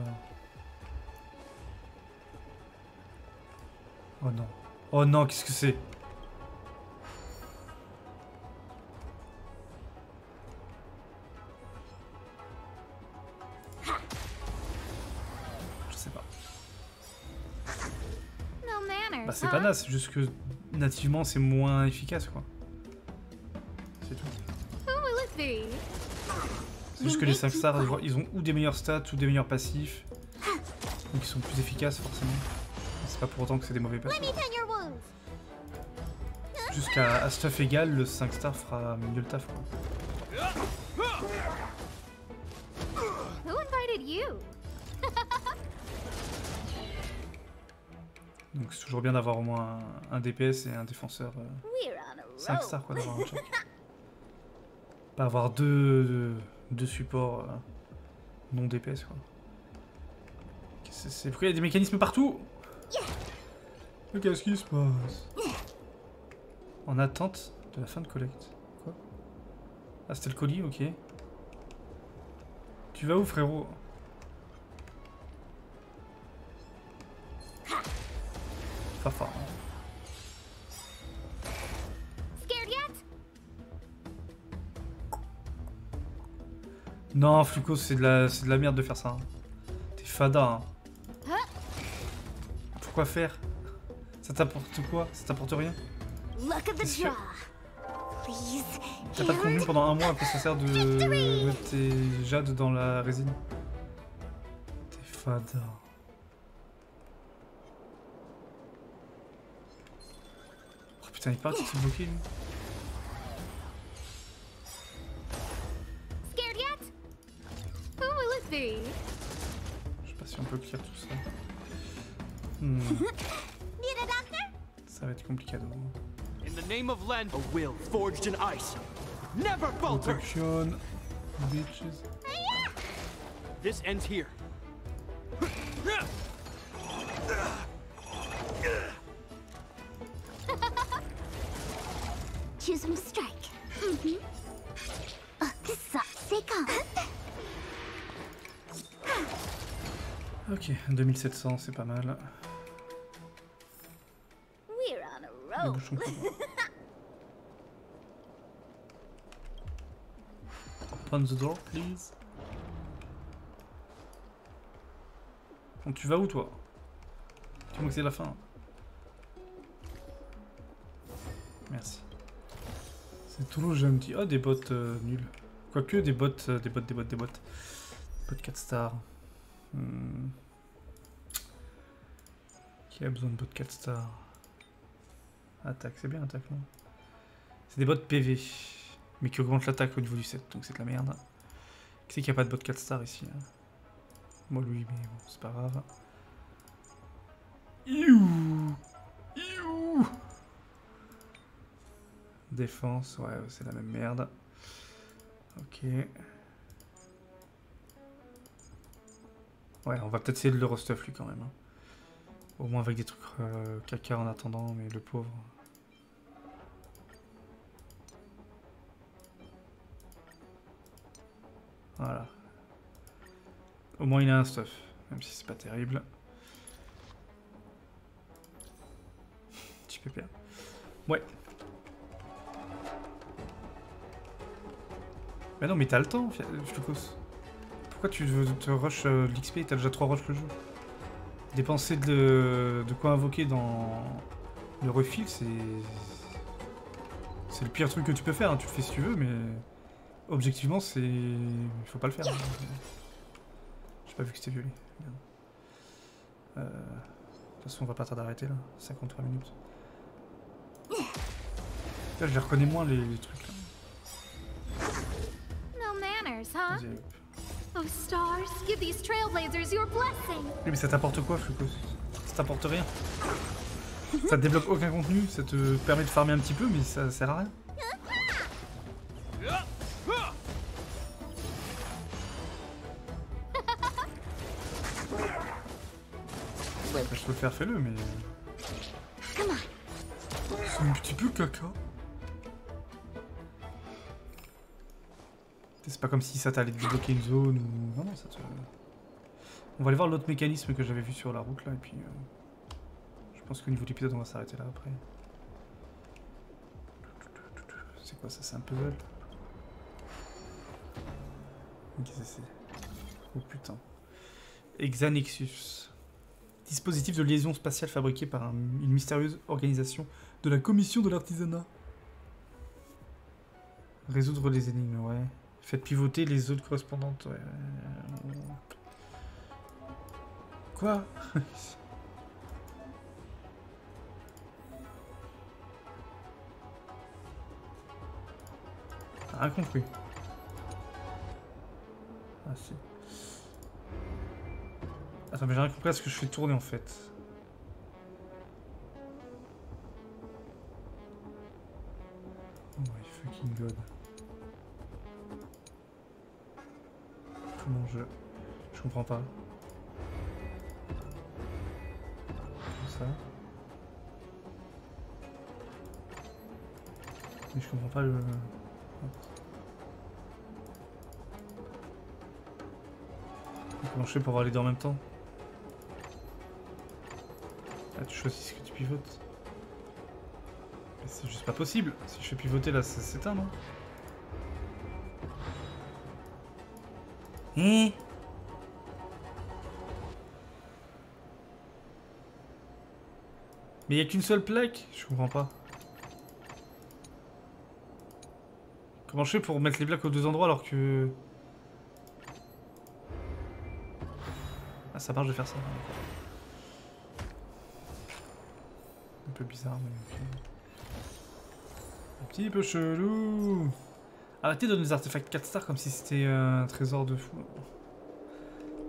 Speaker 1: Oh non. Oh non, qu'est-ce que c'est? Je sais pas. Bah c'est pas naze, c'est juste que nativement c'est moins efficace quoi. C'est tout. C'est juste que les 5 stars, ils ont ou des meilleurs stats ou des meilleurs passifs. Donc ils sont plus efficaces forcément. C'est pas pour autant que c'est des mauvais persos. Jusqu'à stuff égal, le 5 stars fera mieux le taf quoi.
Speaker 4: Who invited you?
Speaker 1: Donc c'est toujours bien d'avoir au moins un DPS et un défenseur 5 stars quoi, d'avoir un check. Pas avoir deux supports non DPS quoi. C'est pourquoi il y a des mécanismes partout? Mais qu'est-ce qui se passe? En attente de la fin de collecte. Quoi? Ah c'était le colis, ok. Tu vas où frérot? Pas fort. Non, Fluco, c'est de la merde de faire ça. Hein. T'es fada. Hein. Pourquoi faire? Ça t'apporte quoi? Ça t'apporte rien? T'as pas de contenu pendant un mois, après ça sert de tes jades dans la résine. T'es Fada. Oh putain, il part de se bloquer lui.
Speaker 4: Scared yet?
Speaker 10: Who will it be?
Speaker 1: Je sais pas si on peut clear tout ça.
Speaker 4: Need a doctor?
Speaker 1: Ça va être compliqué.
Speaker 14: In the name of Len, a will forged in ice. Never falter!
Speaker 1: Protection, bitches.
Speaker 14: This ends here.
Speaker 4: Choose some strike.
Speaker 1: Ok, 2700, c'est pas mal.
Speaker 4: We're on a
Speaker 1: Les
Speaker 4: roll.
Speaker 1: bouchons pour moi. Open the door, please. Bon, tu vas où, toi? Dis-moi que c'est la fin. Merci. C'est toujours gentil. Ah, des bots nuls. Quoique, des bots. Bot 4 stars. Qui a besoin de bot 4 stars? Attaque, c'est bien attaque, non? C'est des bots PV. Mais qui augmentent l'attaque au niveau du 7, donc c'est de la merde. Qui c'est qu'il n'y a pas de bot 4 stars ici? Hein? Moi, lui, mais bon, c'est pas grave. Iouh! Défense, ouais, c'est la même merde. Ok. Ouais, on va peut-être essayer de le restuff lui quand même. Hein. Au moins avec des trucs caca en attendant, mais le pauvre. Voilà. Au moins il a un stuff, même si c'est pas terrible. Petit pépère. Ouais. Mais non, mais t'as le temps, Flucos. Pourquoi tu veux te rush l'XP? T'as déjà 3 rushs le jeu. Dépenser de quoi invoquer dans le refill, c'est le pire truc que tu peux faire. Hein. Tu le fais si tu veux, mais objectivement, c'est... Il faut pas le faire. Hein. J'ai pas vu que c'était violé. De toute façon, on va pas tarder d'arrêter là. 53 minutes. Là, je les reconnais moins les trucs là.
Speaker 4: No manners, huh?
Speaker 1: Vas-y.
Speaker 4: Oh stars, give these trailblazers your blessing.
Speaker 1: Oui, mais ça t'apporte quoi, Flucos? Ça t'apporte rien. Ça te débloque aucun contenu, ça te permet de farmer un petit peu, mais ça sert à rien. Bah, je peux le faire, fais-le, mais... C'est un petit peu caca. C'est pas comme si ça t'allait débloquer une zone ou... Non, ça te... On va aller voir l'autre mécanisme que j'avais vu sur la route là, et puis... Je pense qu'au niveau de l'épisode, on va s'arrêter là après. C'est quoi ça? C'est un puzzle? Qu'est-ce que c'est? Oh putain. Exanexus. Dispositif de liaison spatiale fabriqué par une mystérieuse organisation de la commission de l'artisanat. Résoudre les énigmes, ouais. Faites pivoter les zones correspondantes, ouais. Quoi? Rien compris. Ah si. Attends, mais j'ai rien compris à ce que je fais tourner en fait. Oh my fucking god. Comment je comprends pas. Comme ça. Mais je comprends pas le... Comment je fais pour avoir les deux en même temps? Ah, tu choisis ce que tu pivotes. Mais c'est juste pas possible. Si je fais pivoter là, ça s'éteint, non? Mais il y a qu'une seule plaque? Je comprends pas. Comment je fais pour mettre les plaques aux deux endroits alors que... Ah, ça marche de faire ça. Un peu bizarre, mais ok. Un petit peu chelou. Arrêtez de donner des artefacts 4 stars comme si c'était un trésor de fou.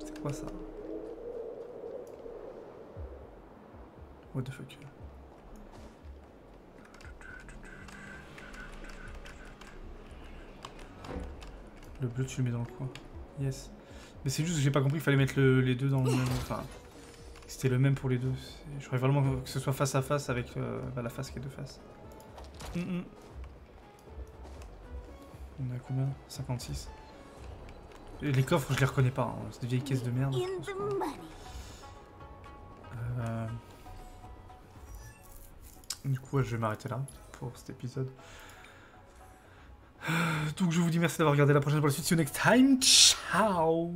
Speaker 1: C'est quoi ça? What the fuck? Le bleu, tu le mets dans le coin. Yes. Mais c'est juste que j'ai pas compris qu'il fallait mettre les deux dans le même... Enfin, c'était le même pour les deux. J'aurais vraiment que ce soit face à face avec la face qui est de face. On a combien? 56. Et les coffres, je les reconnais pas. Hein. C'est des vieilles caisses de merde. Du coup, ouais, je vais m'arrêter là pour cet épisode. Donc je vous dis merci d'avoir regardé, la prochaine pour la suite. See you next time. Ciao.